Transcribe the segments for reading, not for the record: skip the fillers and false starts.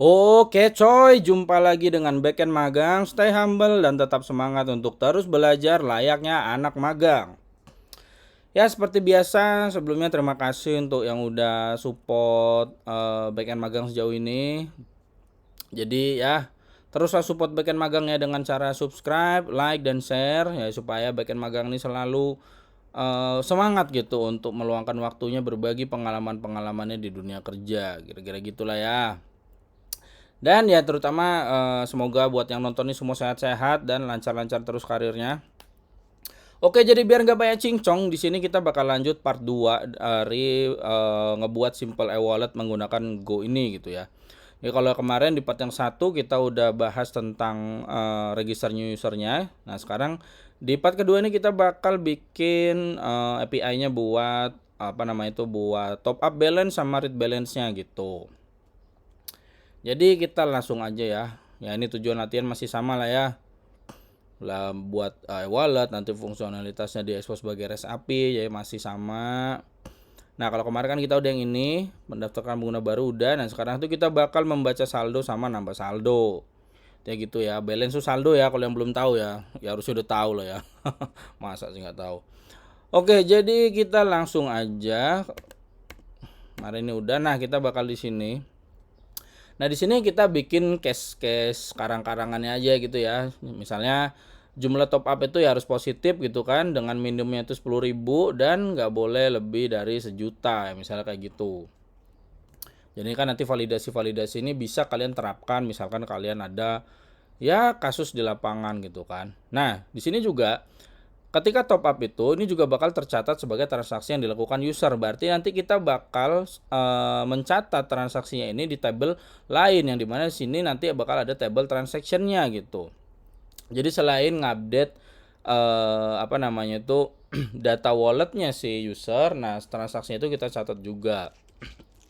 Oke coy, jumpa lagi dengan Backend Magang. Stay humble dan tetap semangat untuk terus belajar layaknya anak magang. Ya seperti biasa, sebelumnya terima kasih untuk yang udah support Backend Magang sejauh ini. Jadi ya, teruslah support Backend Magangnya dengan cara subscribe, like, dan share ya supaya Backend Magang ini selalu semangat gitu untuk meluangkan waktunya berbagi pengalaman-pengalamannya di dunia kerja. Kira-kira gitulah ya. Dan ya terutama semoga buat yang nonton ini semua sehat-sehat dan lancar-lancar terus karirnya. Oke, jadi biar nggak banyak cincong, di sini kita bakal lanjut part 2 dari ngebuat simple e-wallet menggunakan Go ini gitu ya. Jadi kalau kemarin di part yang satu kita udah bahas tentang register new usernya. Nah sekarang di part kedua ini kita bakal bikin API-nya buat apa namanya itu buat top up balance sama read balance-nya gitu. Jadi kita langsung aja ya. Ya ini tujuan latihan masih sama lah ya. Lah buat wallet nanti fungsionalitasnya diekspos sebagai REST API ya masih sama. Nah kalau kemarin kan kita udah yang ini mendaftarkan pengguna baru udah. Nah sekarang tuh kita bakal membaca saldo sama nambah saldo. Ya gitu ya. Balance tuh saldo ya kalau yang belum tahu ya. Ya harus udah tahu lah ya. Masa sih nggak tahu. Oke jadi kita langsung aja. Kemarin ini udah. Nah kita bakal di sini. Nah, di sini kita bikin case-case karang-karangannya aja gitu ya. Misalnya jumlah top up itu ya harus positif gitu kan dengan minimumnya itu 10.000 dan nggak boleh lebih dari 1 juta ya, misalnya kayak gitu. Jadi kan nanti validasi-validasi ini bisa kalian terapkan misalkan kalian ada ya kasus di lapangan gitu kan. Nah, di sini juga ketika top up itu ini juga bakal tercatat sebagai transaksi yang dilakukan user. Berarti nanti kita bakal mencatat transaksinya ini di tabel lain yang dimana di sini nanti bakal ada tabel transactionnya gitu. Jadi selain ngupdate apa namanya itu data walletnya si user, nah transaksinya itu kita catat juga.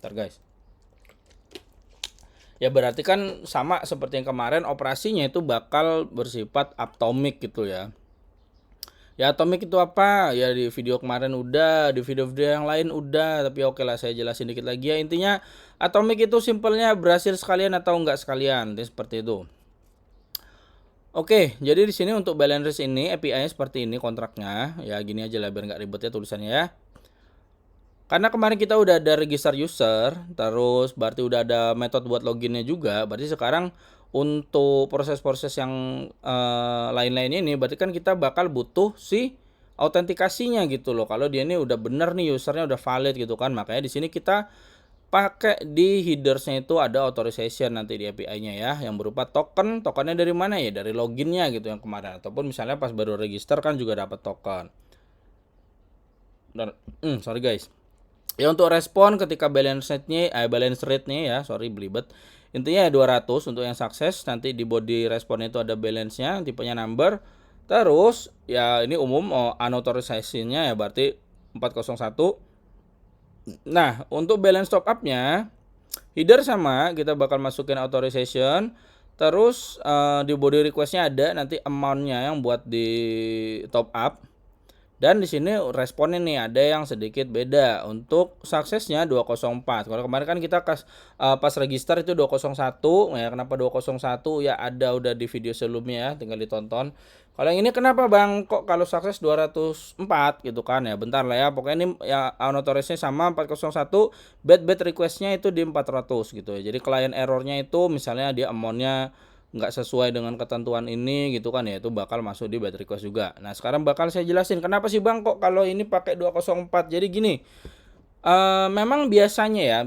Ntar guys. Ya berarti kan sama seperti yang kemarin operasinya itu bakal bersifat atomic gitu ya. Ya atomic itu apa? Ya di video kemarin udah, di video-video yang lain udah, tapi oke lah saya jelasin dikit lagi ya. Intinya atomic itu simpelnya berhasil sekalian atau enggak sekalian, jadi seperti itu. Oke, jadi di sini untuk balance ini API-nya seperti ini kontraknya. Ya gini aja lah biar nggak ribet ya tulisannya ya. Karena kemarin kita udah ada register user, terus berarti udah ada metode buat loginnya juga. Berarti sekarang untuk proses-proses yang lain-lain ini, berarti kan kita bakal butuh si autentikasinya gitu loh. Kalau dia ini udah bener nih usernya udah valid gitu kan, makanya di sini kita pakai di headersnya itu ada authorization nanti di API-nya ya, yang berupa token. Tokennya dari mana ya? Dari loginnya gitu yang kemarin. Ataupun misalnya pas baru register kan juga dapat token. Dan, sorry guys. Ya untuk respon ketika balance rate-nya ya, sorry belibet. Intinya ya 200 untuk yang sukses, nanti di body responnya itu ada balance-nya, tipenya number. Terus ya ini umum unauthorization-nya ya berarti 401. Nah, untuk balance top up-nya header sama, kita bakal masukin authorization. Terus di body request-nya ada nanti amount-nya yang buat di top up. Dan di sini responnya nih ada yang sedikit beda. Untuk suksesnya 204. Kalau kemarin kan kita pas register itu 201. Ya kenapa 201? Ya ada udah di video sebelumnya ya, tinggal ditonton. Kalau yang ini kenapa Bang kok kalau sukses 204 gitu kan ya. Bentar lah ya. Pokoknya ini ya unauthorized-nya sama 401, bad request-nya itu di 400 gitu ya. Jadi client error-nya itu misalnya dia amount-nya nggak sesuai dengan ketentuan ini gitu kan ya, itu bakal masuk di bad request juga. Nah sekarang bakal saya jelasin kenapa sih Bang kok kalau ini pakai 204. Jadi gini, memang biasanya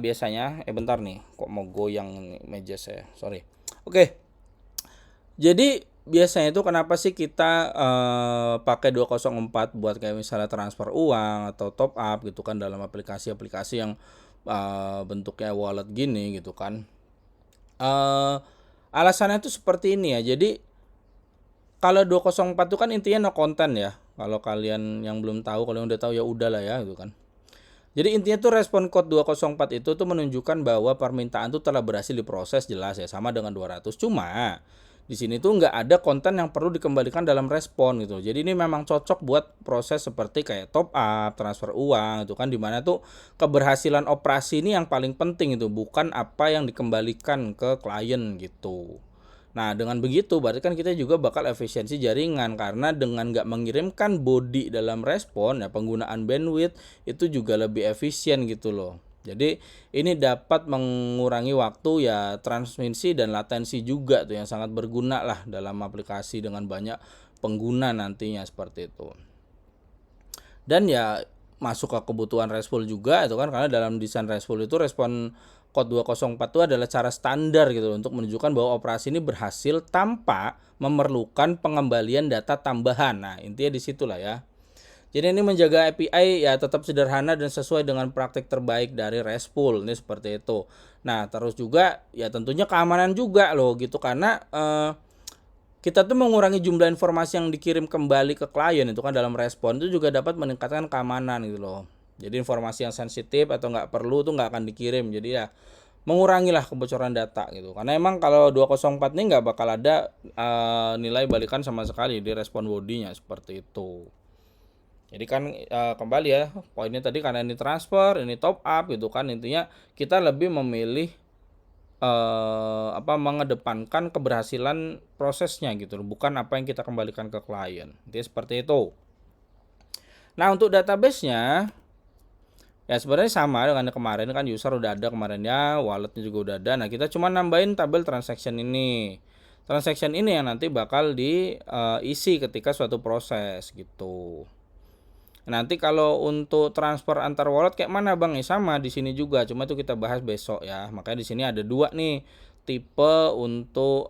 bentar nih kok mau goyang meja saya, sorry. Oke, jadi biasanya itu kenapa sih kita pakai 204 buat kayak misalnya transfer uang atau top up gitu kan dalam aplikasi-aplikasi yang bentuknya wallet gini gitu kan. Alasannya tuh seperti ini ya. Jadi kalau 204 itu kan intinya no content ya. Kalau kalian yang belum tahu, kalau yang udah tahu ya udahlah ya gitu kan. Jadi intinya tuh respon code 204 itu tuh menunjukkan bahwa permintaan tuh telah berhasil diproses, jelas ya, sama dengan 200. Cuma di sini tuh nggak ada konten yang perlu dikembalikan dalam respon gitu. Jadi ini memang cocok buat proses seperti kayak top up, transfer uang itu kan, dimana tuh keberhasilan operasi ini yang paling penting itu, bukan apa yang dikembalikan ke klien gitu. Nah, dengan begitu berarti kan kita juga bakal efisiensi jaringan, karena dengan nggak mengirimkan body dalam respon ya penggunaan bandwidth itu juga lebih efisien gitu loh. Jadi ini dapat mengurangi waktu ya transmisi dan latensi juga tuh, yang sangat berguna lah dalam aplikasi dengan banyak pengguna nantinya seperti itu. Dan ya masuk ke kebutuhan RESTful juga itu kan, karena dalam desain RESTful itu respon Code 204 itu adalah cara standar gitu untuk menunjukkan bahwa operasi ini berhasil tanpa memerlukan pengembalian data tambahan. Nah, intinya di situlah ya. Jadi ini menjaga API ya tetap sederhana dan sesuai dengan praktik terbaik dari RESTful, ini seperti itu. Nah, terus juga ya tentunya keamanan juga loh gitu, karena kita tuh mengurangi jumlah informasi yang dikirim kembali ke klien itu kan dalam respon, itu juga dapat meningkatkan keamanan gitu loh. Jadi informasi yang sensitif atau nggak perlu tuh nggak akan dikirim. Jadi ya mengurangilah kebocoran data gitu. Karena emang kalau 204 ini nggak bakal ada nilai balikan sama sekali di respon bodinya seperti itu. Jadi kan kembali ya poinnya tadi, karena ini transfer, ini top up gitu kan, intinya kita lebih memilih mengedepankan keberhasilan prosesnya gitu loh, bukan apa yang kita kembalikan ke klien. Jadi seperti itu. Nah, untuk database-nya ya sebenarnya sama dengan kemarin kan, user udah ada kemarinnya, walletnya juga udah ada. Nah, kita cuma nambahin tabel transaction ini. Transaction ini yang nanti bakal diisi ketika suatu proses gitu. Nanti kalau untuk transfer antar wallet kayak mana Bang? Ya sama di sini juga, cuma itu kita bahas besok ya. Makanya di sini ada dua nih tipe untuk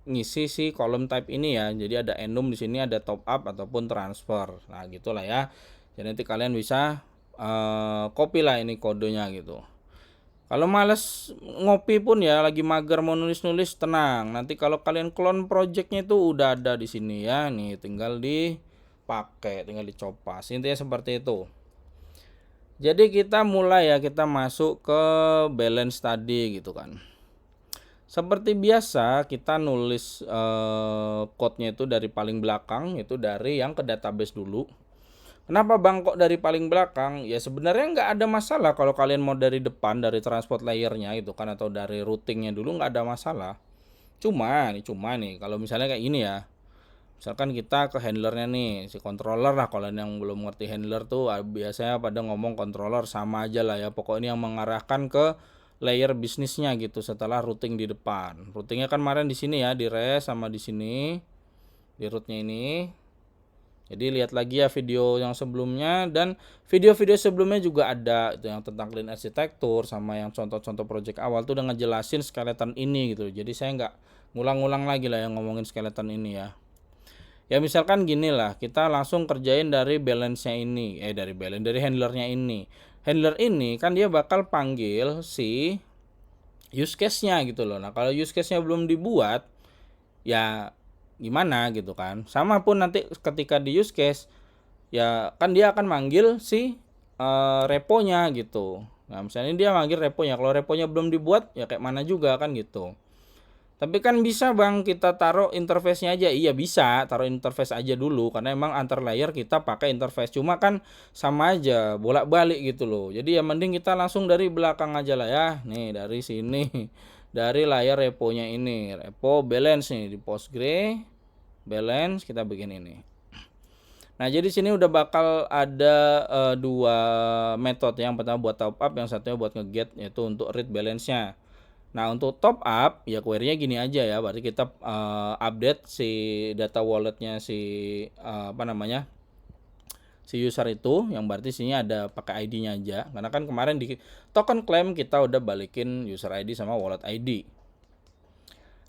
ngisi si column type ini ya. Jadi ada enum di sini, ada top up ataupun transfer. Nah, gitulah ya. Jadi nanti kalian bisa copy lah ini kodenya gitu. Kalau males ngopi pun ya, lagi mager mau nulis-nulis, tenang. Nanti kalau kalian clone projectnya itu udah ada di sini ya. Nih tinggal dipakai, tinggal dicopas. Intinya seperti itu. Jadi kita mulai ya, kita masuk ke balance tadi gitu kan. Seperti biasa kita nulis code-nya itu dari paling belakang, itu dari yang ke database dulu. Kenapa Bang kok dari paling belakang? Ya sebenarnya nggak ada masalah kalau kalian mau dari depan, dari transport layernya itu kan, atau dari routingnya dulu, nggak ada masalah. Cuma nih kalau misalnya kayak ini ya, misalkan kita ke handlernya nih, si controller lah, kalau yang belum ngerti handler tuh biasanya pada ngomong controller, sama aja lah ya, pokoknya yang mengarahkan ke layer bisnisnya gitu setelah routing di depan. Routingnya kan kemarin di sini ya, di res sama di sini, di rootnya ini. Jadi lihat lagi ya video yang sebelumnya, dan video-video sebelumnya juga ada itu yang tentang clean arsitektur sama yang contoh-contoh project awal tuh udah ngejelasin skeleton ini gitu. Jadi saya nggak ngulang-ngulang lagi lah yang ngomongin skeleton ini ya. Ya misalkan gini lah, kita langsung kerjain dari balance-nya ini, dari handlernya ini. Handler ini kan dia bakal panggil si use case-nya gitu loh. Nah, kalau use case-nya belum dibuat, ya gimana gitu kan. Sama pun nanti ketika di use case, ya kan dia akan manggil si reponya gitu. Nah, misalnya dia manggil reponya, kalau reponya belum dibuat, ya kayak mana juga kan gitu. Tapi kan bisa Bang kita taruh interface-nya aja. Iya bisa, taruh interface aja dulu, karena emang antar layer kita pakai interface. Cuma kan sama aja, bolak-balik gitu loh. Jadi ya mending kita langsung dari belakang aja lah ya. Nih dari sini, dari layar reponya ini, repo balance nih di Postgre balance kita bikin ini. Nah, jadi sini udah bakal ada dua metode. Yang pertama buat top up, yang satunya buat nge-get, yaitu untuk read balance-nya. Nah, untuk top up ya query-nya gini aja ya. Berarti kita update si data wallet-nya si si user itu, yang berarti sini ada pakai ID-nya aja. Karena kan kemarin di token claim kita udah balikin user ID sama wallet ID.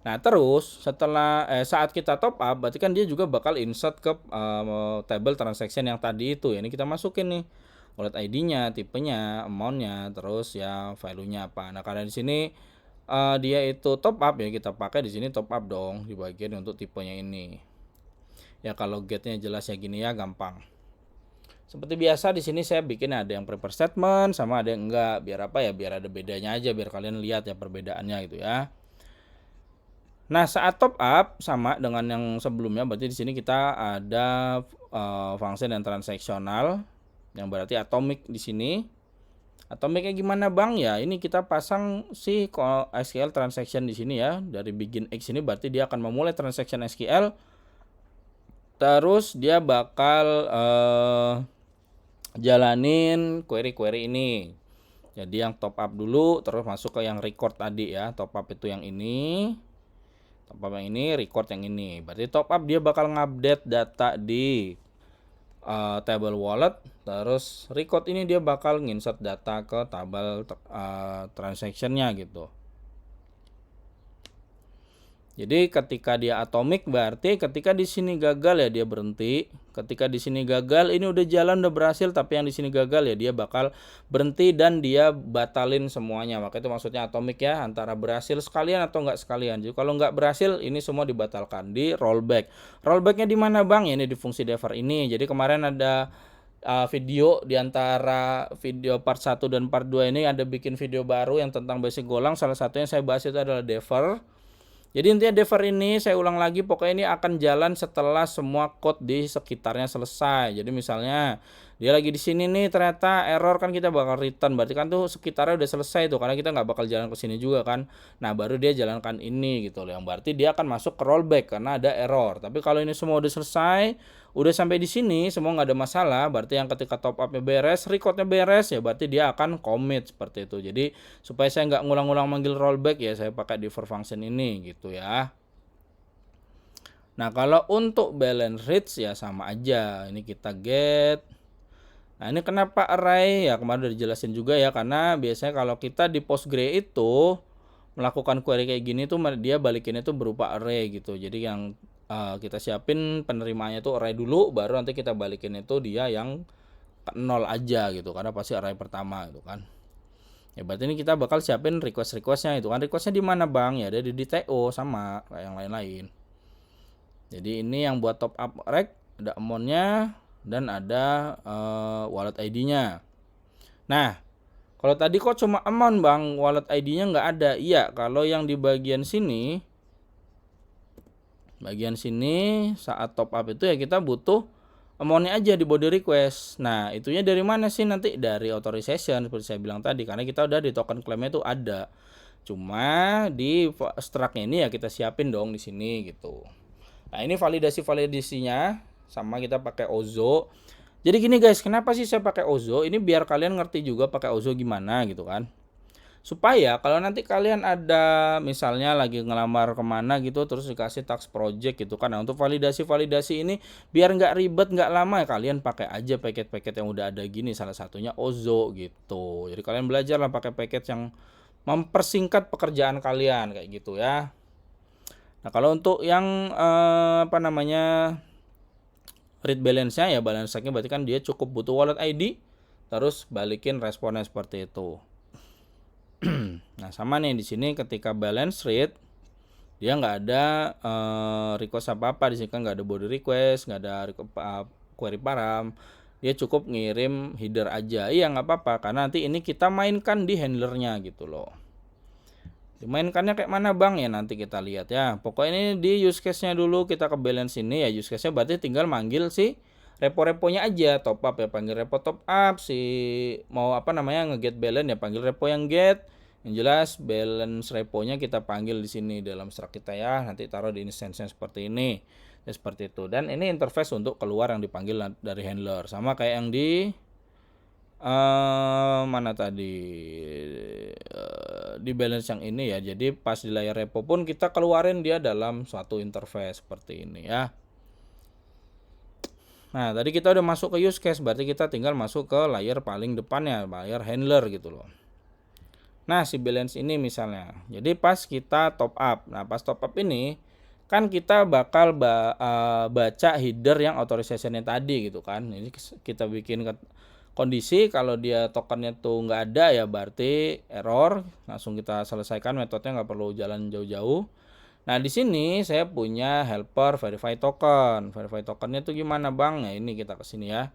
Nah, terus setelah saat kita top up, berarti kan dia juga bakal insert ke table transaction yang tadi itu ya. Ini kita masukin nih wallet ID-nya, tipenya, amount-nya, terus ya value-nya apa. Nah, karena di sini dia itu top up ya, kita pakai di sini top up dong di bagian untuk tipenya ini. Ya kalau get-nya jelas ya gini ya, gampang. Seperti biasa di sini saya bikin ada yang prepare statement sama ada yang enggak, biar apa ya, biar ada bedanya aja, biar kalian lihat ya perbedaannya gitu ya. Nah, saat top up sama dengan yang sebelumnya, berarti di sini kita ada function dan transaksional yang berarti atomic di sini. Atomicnya gimana Bang? Ya, ini kita pasang si SQL transaction di sini ya. Dari begin X ini berarti dia akan memulai transaction SQL. Terus dia bakal jalanin query-query ini. Jadi yang top up dulu, terus masuk ke yang record tadi ya. Top up itu yang ini. Top up yang ini, record yang ini. Berarti top up dia bakal ngupdate data di table wallet. Terus record ini dia bakal nginsert data ke tabel transactionnya gitu. Jadi ketika dia atomic berarti ketika di sini gagal ya dia berhenti. Ketika di sini gagal ini udah jalan udah berhasil, tapi yang di sini gagal ya dia bakal berhenti dan dia batalin semuanya. Maka itu maksudnya atomic ya, antara berhasil sekalian atau enggak sekalian. Jadi kalau enggak berhasil ini semua dibatalkan, di rollback. Rollbacknya di mana Bang? Ya, ini di fungsi defer ini. Jadi kemarin ada video di antara video part 1 dan part 2 ini ada bikin video baru yang tentang basic Golang. Salah satunya saya bahas itu adalah defer. Jadi intinya defer ini saya ulang lagi, pokoknya ini akan jalan setelah semua code di sekitarnya selesai. Jadi misalnya dia lagi di sini nih ternyata error, kan kita bakal return, berarti kan tuh sekitarnya udah selesai tuh, karena kita nggak bakal jalan ke sini juga kan. Nah baru dia jalankan ini gitu loh, yang berarti dia akan masuk ke rollback karena ada error. Tapi kalau ini semua udah selesai, udah sampai di sini semua nggak ada masalah, berarti yang ketika top upnya beres, recordnya beres ya berarti dia akan commit seperti itu. Jadi supaya saya nggak ngulang-ngulang manggil rollback ya saya pakai defer function ini gitu ya. Nah kalau untuk balance reach ya sama aja, ini kita get. Nah ini kenapa array ya, kemarin udah dijelasin juga ya, karena biasanya kalau kita di Postgre itu melakukan query kayak gini tuh dia balikinnya tuh berupa array gitu. Jadi yang kita siapin penerimanya tuh array dulu, baru nanti kita balikin itu dia yang 0 aja gitu, karena pasti array pertama gitu kan. Ya berarti ini kita bakal siapin requestnya itu kan. Requestnya di mana Bang? Ya ada di TO sama kayak yang lain-lain. Jadi ini yang buat top up rec, ada amount-nya dan ada wallet ID-nya. Nah, kalau tadi kok cuma amount Bang, wallet ID-nya nggak ada. Iya, kalau yang di bagian sini saat top up itu ya kita butuh amount-nya aja di body request. Nah, itunya dari mana sih nanti? Dari authorization seperti saya bilang tadi, karena kita udah di token claim-nya itu ada. Cuma di struct-nya ini ya kita siapin dong di sini gitu. Nah, ini validasinya sama kita pakai Ozo. Jadi gini guys, kenapa sih saya pakai Ozo? Ini biar kalian ngerti juga pakai Ozo gimana gitu kan. Supaya kalau nanti kalian ada misalnya lagi ngelamar kemana gitu terus dikasih tax project gitu kan. Nah, untuk validasi ini biar nggak ribet, nggak lama ya, kalian pakai aja paket-paket yang udah ada gini, salah satunya Ozo gitu. Jadi kalian belajar lah pakai paket yang mempersingkat pekerjaan kalian kayak gitu ya. Nah, kalau untuk yang read balance-nya ya, balance check-nya berarti kan dia cukup butuh wallet ID terus balikin responnya seperti itu. Nah, sama nih di sini ketika balance read dia nggak ada request apa-apa di sini kan, nggak ada body request, nggak ada query param. Dia cukup ngirim header aja. Iya nggak apa-apa karena nanti ini kita mainkan di handlernya gitu loh. Dimainkannya kayak mana Bang? Ya nanti kita lihat ya. Pokoknya ini di use case-nya dulu, kita ke balance ini ya. Use case-nya berarti tinggal manggil si repo-reponya aja. Top up ya panggil repo top up. Si mau nge-get balance ya panggil repo yang get. Yang jelas balance reponya kita panggil di sini dalam struct kita ya. Nanti taruh di instance-nya seperti ini. Ya seperti itu. Dan ini interface untuk keluar yang dipanggil dari handler. Sama kayak yang di mana tadi di balance yang ini ya. Jadi pas di layar repo pun kita keluarin dia dalam suatu interface seperti ini ya. Nah tadi kita udah masuk ke use case, berarti kita tinggal masuk ke layer paling depannya, layer handler gitu loh. Nah si balance ini misalnya, jadi pas kita top up, nah pas top up ini kan kita bakal baca header yang authorization-nya tadi gitu kan. Ini kita bikin kondisi kalau dia tokennya tuh nggak ada ya berarti error, langsung kita selesaikan metodenya, nggak perlu jalan jauh-jauh. Nah di sini saya punya helper verify token. Verify tokennya tuh gimana Bang? Nah ini kita kesini ya.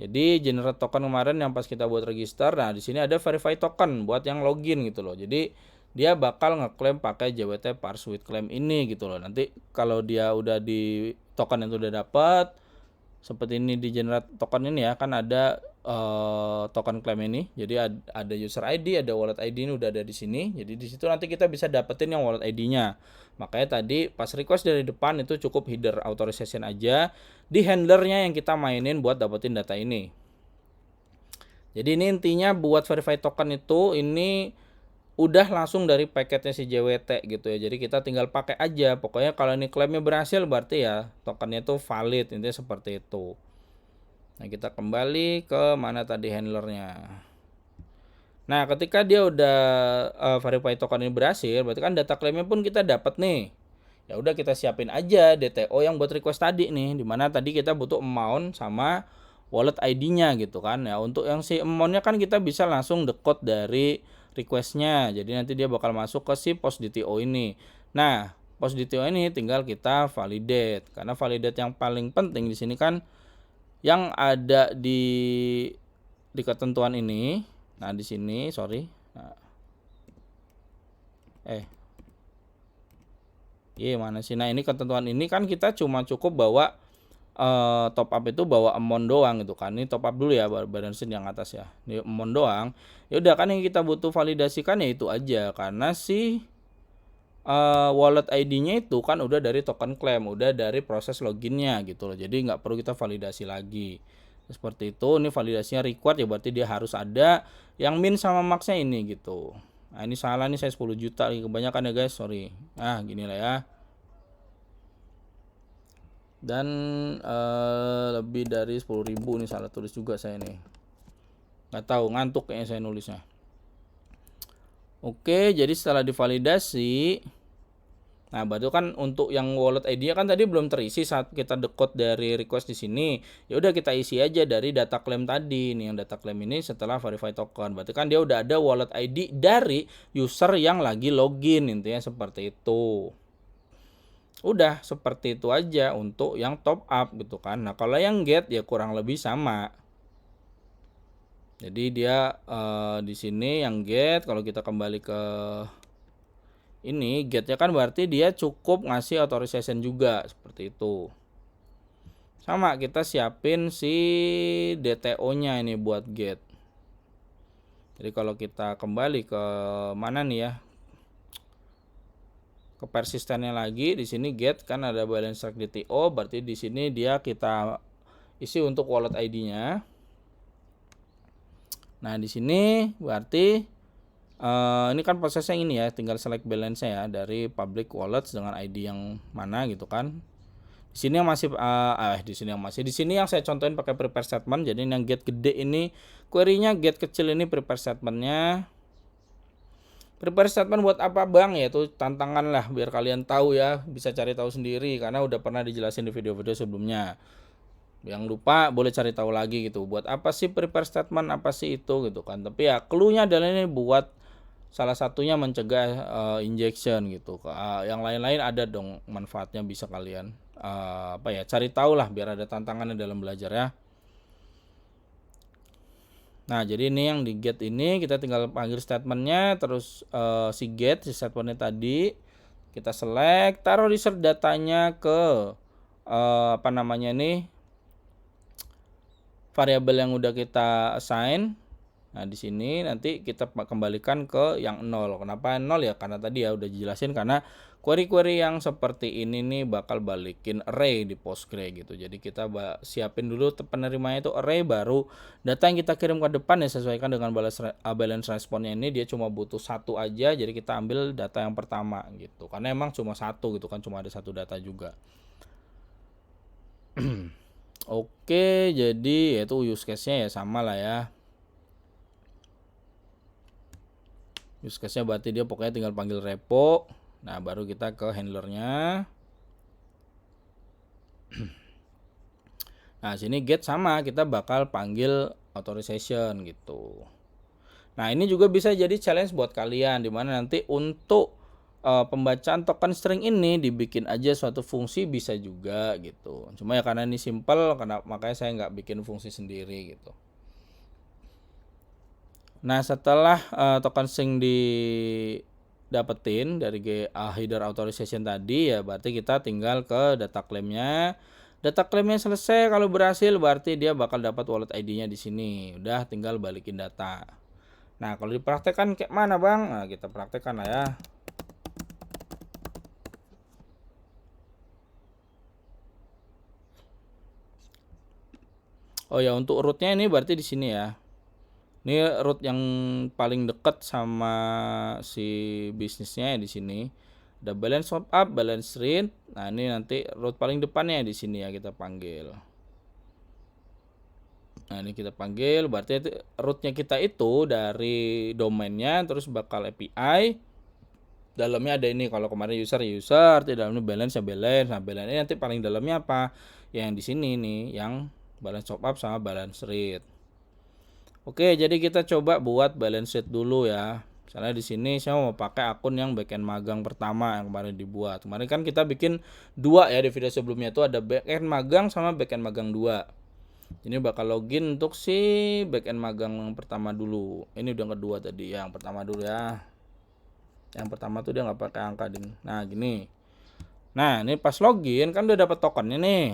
Jadi generate token kemarin yang pas kita buat register, nah di sini ada verify token buat yang login gitu loh. Jadi dia bakal ngeklaim pakai JWT parse with claim ini gitu loh. Nanti kalau dia udah di token itu udah dapat seperti ini di generate token ini ya, kan ada token claim ini. Jadi ada user ID, ada wallet ID ini udah ada di sini. Jadi di situ nanti kita bisa dapetin yang wallet ID-nya. Makanya tadi pas request dari depan itu cukup header authorization aja, di handlernya yang kita mainin buat dapetin data ini. Jadi ini intinya buat verify token itu ini udah langsung dari paketnya si JWT gitu ya. Jadi kita tinggal pakai aja. Pokoknya kalau ini klaimnya berhasil berarti ya tokennya itu valid, intinya seperti itu. Nah, kita kembali ke mana tadi handlernya. Nah, ketika dia udah verify token ini berhasil, berarti kan data klaimnya pun kita dapat nih. Ya udah kita siapin aja DTO yang buat request tadi nih, dimana tadi kita butuh amount sama wallet ID-nya gitu kan. Ya untuk yang si amount-nya kan kita bisa langsung decode dari requestnya. Jadi nanti dia bakal masuk ke si post DTO ini. Nah, post DTO ini tinggal kita validate. Karena validate yang paling penting di sini kan yang ada di ketentuan ini. Nah, di sini sorry. Nah, mana sih? Nah, ini ketentuan ini kan kita cuma cukup bawa top up itu bawa amount doang gitu kan. Ini top up dulu ya balance yang atas ya. Ini amount doang. Ya udah kan yang kita butuh validasikan ya itu aja, karena si wallet ID-nya itu kan udah dari token claim, udah dari proses loginnya gitu loh. Jadi nggak perlu kita validasi lagi. Seperti itu. Ini validasinya required ya, berarti dia harus ada yang min sama max-nya ini gitu. Nah, ini salah nih, saya 10 juta lagi kebanyakan ya guys, sorry. Nah, gini lah ya. Dan lebih dari 10.000 nih, salah tulis juga saya nih. Nggak tahu, ngantuk kayaknya saya nulisnya. Oke, jadi setelah divalidasi, nah baru kan untuk yang wallet ID-nya kan tadi belum terisi saat kita decode dari request di sini. Ya udah kita isi aja dari data claim tadi. Nih yang data claim ini setelah verify token. Berarti kan dia udah ada wallet ID dari user yang lagi login, intinya seperti itu. Udah seperti itu aja untuk yang top up gitu kan. Nah, kalau yang get ya kurang lebih sama. Jadi dia di sini yang get, kalau kita kembali ke ini getnya kan berarti dia cukup ngasih authorization juga seperti itu. Sama kita siapin si DTO-nya ini buat get. Jadi kalau kita kembali ke mana nih ya? Ke persistennya lagi, di sini get kan ada balance track DTO, berarti di sini dia kita isi untuk wallet ID-nya. Nah, di sini berarti ini kan prosesnya ini ya, tinggal select balance-nya ya dari public wallets dengan ID yang mana gitu kan. Di sini yang masih di sini yang saya contohin pakai prepare statement. Jadi yang get gede ini query-nya, get kecil ini prepare statement-nya. Prepare statement buat apa bang? Ya itu tantangan lah biar kalian tahu ya, bisa cari tahu sendiri karena udah pernah dijelasin di video-video sebelumnya. Yang lupa boleh cari tahu lagi gitu. Buat apa sih prepare statement, apa sih itu gitu kan. Tapi ya clue-nya adalah ini buat salah satunya mencegah injection gitu. Yang lain-lain ada dong manfaatnya, bisa kalian cari tahu lah biar ada tantangannya dalam belajar ya. Nah, jadi ini yang di get ini kita tinggal panggil statementnya, terus si get si statementnya tadi kita select, taruh reserve datanya ke variabel yang udah kita assign. Nah, di sini nanti kita kembalikan ke yang 0. Kenapa 0 ya? Karena tadi ya udah dijelasin, karena query-query yang seperti ini nih bakal balikin array di Postgre gitu. Jadi kita siapin dulu penerimanya itu array, baru data yang kita kirim ke depan ya sesuaikan dengan balance responnya ini dia cuma butuh satu aja. Jadi kita ambil data yang pertama gitu. Karena emang cuma satu gitu kan, cuma ada satu data juga. Oke, jadi itu use case-nya ya sama lah ya. Use case-nya berarti dia pokoknya tinggal panggil repo. Nah, baru kita ke handlernya. Nah, sini get sama, kita bakal panggil authorization gitu. Nah, ini juga bisa jadi challenge buat kalian, dimana nanti untuk pembacaan token string ini dibikin aja suatu fungsi bisa juga gitu. Cuma ya karena ini simple, makanya saya nggak bikin fungsi sendiri gitu. Nah, setelah token string dapetin dari header authorization tadi, ya berarti kita tinggal ke data claimnya. Data claimnya selesai, kalau berhasil berarti dia bakal dapat wallet ID-nya di sini. Udah tinggal balikin data. Nah, kalau dipraktekkan kayak mana, Bang? Nah, kita praktekkan lah ya. Oh ya, untuk rootnya ini berarti di sini ya. Ini root yang paling dekat sama si bisnisnya ya di sini. Ada balance top up, balance rate. Nah, ini nanti root paling depannya di sini ya kita panggil. Nah, ini kita panggil, berarti rootnya kita itu dari domainnya, terus bakal API. Dalamnya ada ini, kalau kemarin user, di dalamnya balance ya balance. Nah, balance ini nanti paling dalamnya apa? Yang di sini nih, yang balance top up sama balance rate. Oke, jadi kita coba buat balance sheet dulu ya. Misalnya di sini saya mau pakai akun yang backend magang pertama yang kemarin dibuat. Kemarin kan kita bikin dua ya di video sebelumnya, itu ada backend magang sama backend magang 2. Ini bakal login untuk si backend magang yang pertama dulu. Ini udah kedua tadi, yang pertama dulu ya. Yang pertama tuh dia nggak pakai angka ding. Nah, gini. Nah, ini pas login kan udah dapat tokennya nih.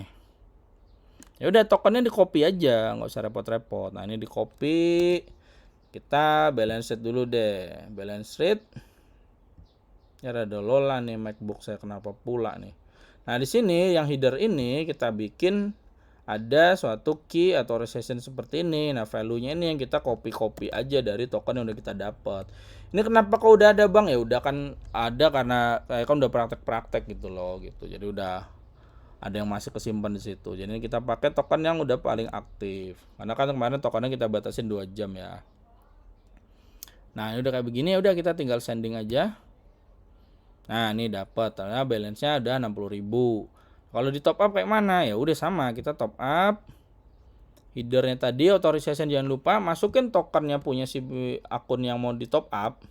Ya udah, tokennya di copy aja, nggak usah repot-repot. Nah, ini di copy. Kita balance sheet dulu deh. Balance sheet. Ya ada lola nih MacBook saya, kenapa pula nih. Nah, di sini yang header ini kita bikin ada suatu key atau authorization seperti ini. Nah, value-nya ini yang kita copy aja dari token yang udah kita dapat. Ini kenapa kok udah ada, Bang? Ya udah kan ada karena saya kan udah praktek gitu loh gitu. Jadi udah ada yang masih kesimpan di situ. Jadi kita pakai token yang udah paling aktif. Karena kan kemarin tokennya kita batasin 2 jam ya. Nah, ini udah kayak begini, ya udah kita tinggal sending aja. Nah, ini dapat. Ternyata balance-nya udah 60.000. Kalau di top up kayak mana? Ya udah sama, kita top up. Headernya tadi authorization jangan lupa masukin tokennya punya si akun yang mau di top up.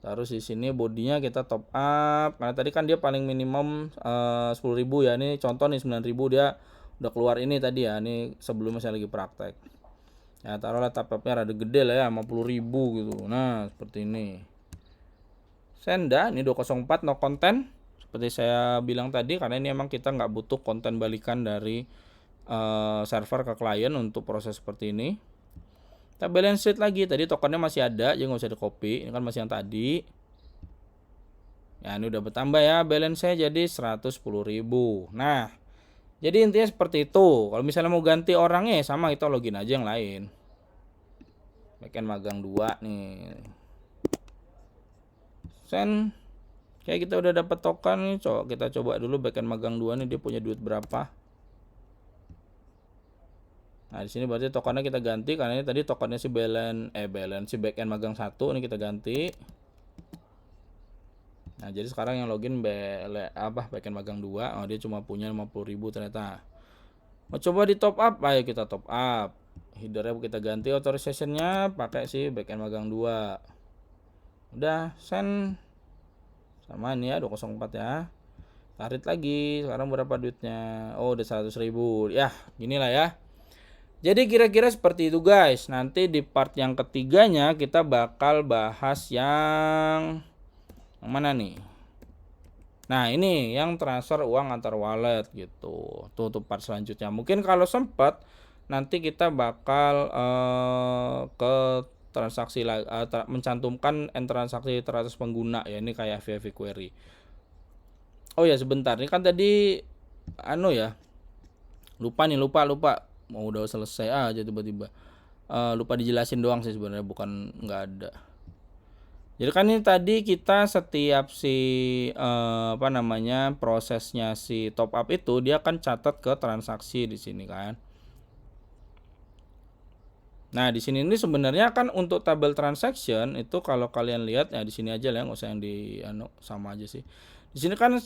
Terus di sini bodinya kita top up. Karena tadi kan dia paling minimum 10.000 ya. Ini contoh nih 9.000 dia udah keluar ini tadi ya. Ini sebelumnya saya lagi praktek. Ya taruhlah top upnya rada gede lah ya, 50.000 gitu. Nah, seperti ini. Senda ini 204 no content. Seperti saya bilang tadi, karena ini emang kita nggak butuh konten balikan dari server ke klien untuk proses seperti ini. Kita balance sheet lagi, tadi tokennya masih ada, jadi nggak usah di copy. Ini kan masih yang tadi. Ya, ini udah bertambah ya balance-nya jadi 110.000. Nah, jadi intinya seperti itu. Kalau misalnya mau ganti orangnya sama, kita login aja yang lain. Backend magang 2 nih. Send. Kayak kita udah dapat token nih, kita coba dulu backend magang 2 nih dia punya duit berapa. Nah, di sini berarti tokennya kita ganti karena ini tadi tokennya si balance si backend magang 1 ini kita ganti. Nah, jadi sekarang yang login backend magang 2, oh dia cuma punya 50.000 ternyata. Mau coba di top up, ayo kita top up. Headernya kita ganti authorization-nya pakai si backend magang 2. Udah send. Sama ini ya 204 ya. Tarik lagi, sekarang berapa duitnya? Oh, udah 100.000. Ya, ginilah ya. Jadi kira-kira seperti itu guys. Nanti di part yang ketiganya kita bakal bahas yang mana nih? Nah, ini yang transfer uang antar wallet gitu. Tuh part selanjutnya. Mungkin kalau sempat nanti kita bakal ke transaksi mencantumkan transaksi teratas pengguna ya, ini kayak VV query. Oh ya sebentar, ini kan tadi ya. Lupa mau udah selesai aja tiba-tiba. Lupa dijelasin doang sih sebenarnya, bukan nggak ada. Jadi kan ini tadi kita setiap si prosesnya si top up itu dia kan catat ke transaksi di sini kan. Nah, di sini ini sebenarnya kan untuk tabel transaction itu kalau kalian lihat ya di sini aja lah, nggak usah yang di sama aja sih. Di sini kan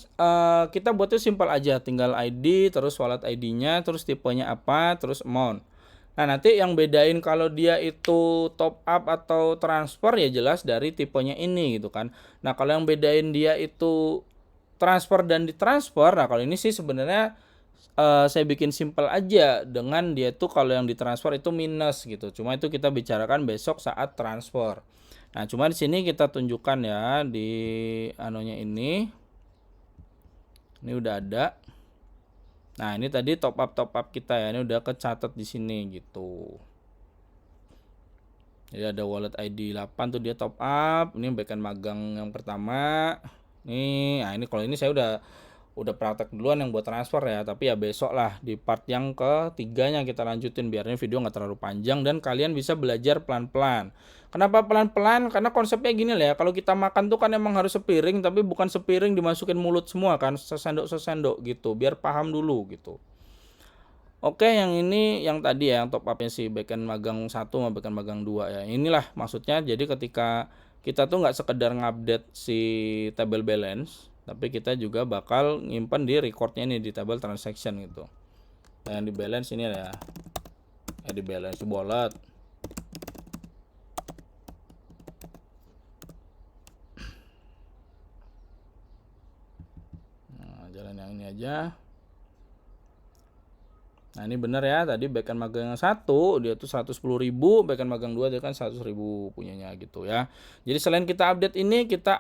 kita buatnya simpel aja, tinggal ID, terus wallet ID-nya, terus tipenya apa, terus amount. Nah, nanti yang bedain kalau dia itu top up atau transfer ya jelas dari tipenya ini gitu kan. Nah, kalau yang bedain dia itu transfer dan ditransfer, nah kalau ini sih sebenarnya saya bikin simple aja dengan dia tuh kalau yang ditransfer itu minus gitu. Cuma itu kita bicarakan besok saat transfer. Nah, cuma di sini kita tunjukkan ya di anunya ini. Ini udah ada. Nah, ini tadi top up kita ya. Ini udah kecatat di sini gitu. Jadi ada wallet ID 8 tuh dia top up. Ini backend magang yang pertama. Nih, nah ini kalau ini saya udah praktek duluan yang buat transfer ya, tapi ya besok lah di part yang ketiganya kita lanjutin biar ini video nggak terlalu panjang dan kalian bisa belajar pelan-pelan. Kenapa pelan-pelan? Karena konsepnya gini lah ya, kalau kita makan tuh kan emang harus sepiring, tapi bukan sepiring dimasukin mulut semua kan, sesendok-sesendok gitu, biar paham dulu gitu. Oke, yang ini yang tadi ya, yang top upnya si backend magang 1 sama backend magang 2 ya. Inilah maksudnya, jadi ketika kita tuh nggak sekedar ngupdate si table balance, tapi kita juga bakal nyimpan di recordnya nih di table transaction gitu. Nah, yang di balance ini ya, di balance di wallet. Nah, jalan yang ini aja. Nah, ini bener ya, tadi backend magang yang 1 dia tuh 110.000, backend magang 2 dia kan 100.000 punyanya gitu ya. Jadi selain kita update ini, kita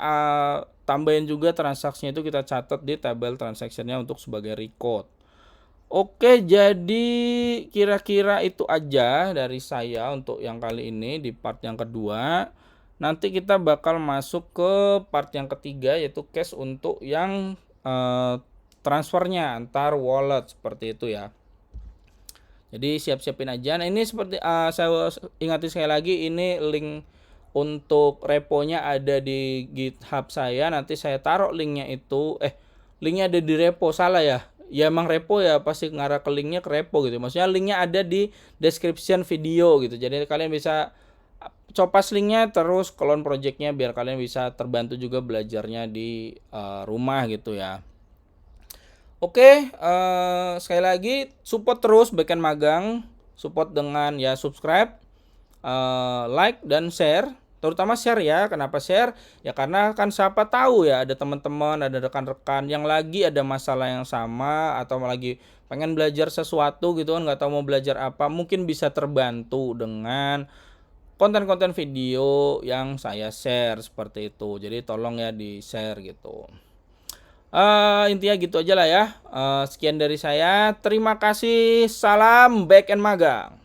tambahin juga transaksinya itu kita catat di tabel transactionnya untuk sebagai record. Oke, jadi kira-kira itu aja dari saya untuk yang kali ini di part yang kedua. Nanti kita bakal masuk ke part yang ketiga yaitu cash untuk yang transfernya antar wallet seperti itu ya. Jadi siap-siapin aja. Nah, ini seperti saya ingatin sekali lagi, ini link untuk reponya ada di GitHub saya. Nanti saya taruh linknya itu. Linknya ada di repo, salah ya. Ya emang repo ya, pasti ngarah ke linknya ke repo gitu. Maksudnya linknya ada di description video gitu. Jadi kalian bisa copas linknya terus clone projectnya biar kalian bisa terbantu juga belajarnya di rumah gitu ya. Oke, sekali lagi support terus backend magang, support dengan ya subscribe, like dan share, terutama share ya. Kenapa share? Ya karena kan siapa tahu ya ada teman-teman, ada rekan-rekan yang lagi ada masalah yang sama atau lagi pengen belajar sesuatu gitu kan, nggak tahu mau belajar apa, mungkin bisa terbantu dengan konten-konten video yang saya share seperti itu. Jadi tolong ya di share gitu. Intinya gitu aja lah ya. Sekian dari saya. Terima kasih. Salam backend magang.